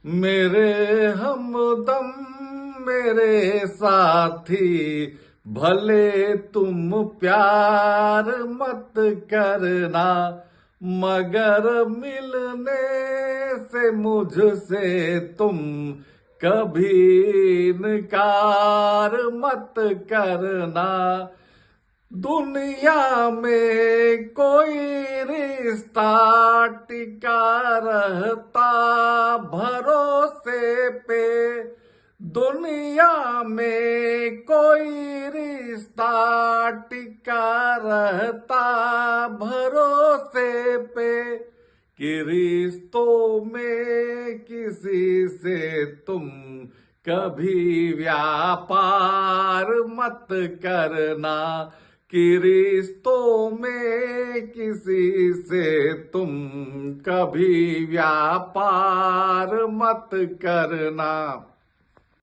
मेरे हमदम मेरे साथी, भले तुम प्यार मत करना, मगर मिलने से मुझसे तुम कभी इनकार मत करना। दुनिया में कोई रिश्ता टिका रहता भरोसे पे, दुनिया में कोई रिश्ता टिका रहता भरोसे पे, कि रिश्तों में किसी से तुम कभी व्यापार मत करना, कि रिश्तों में किसी से तुम कभी व्यापार मत करना।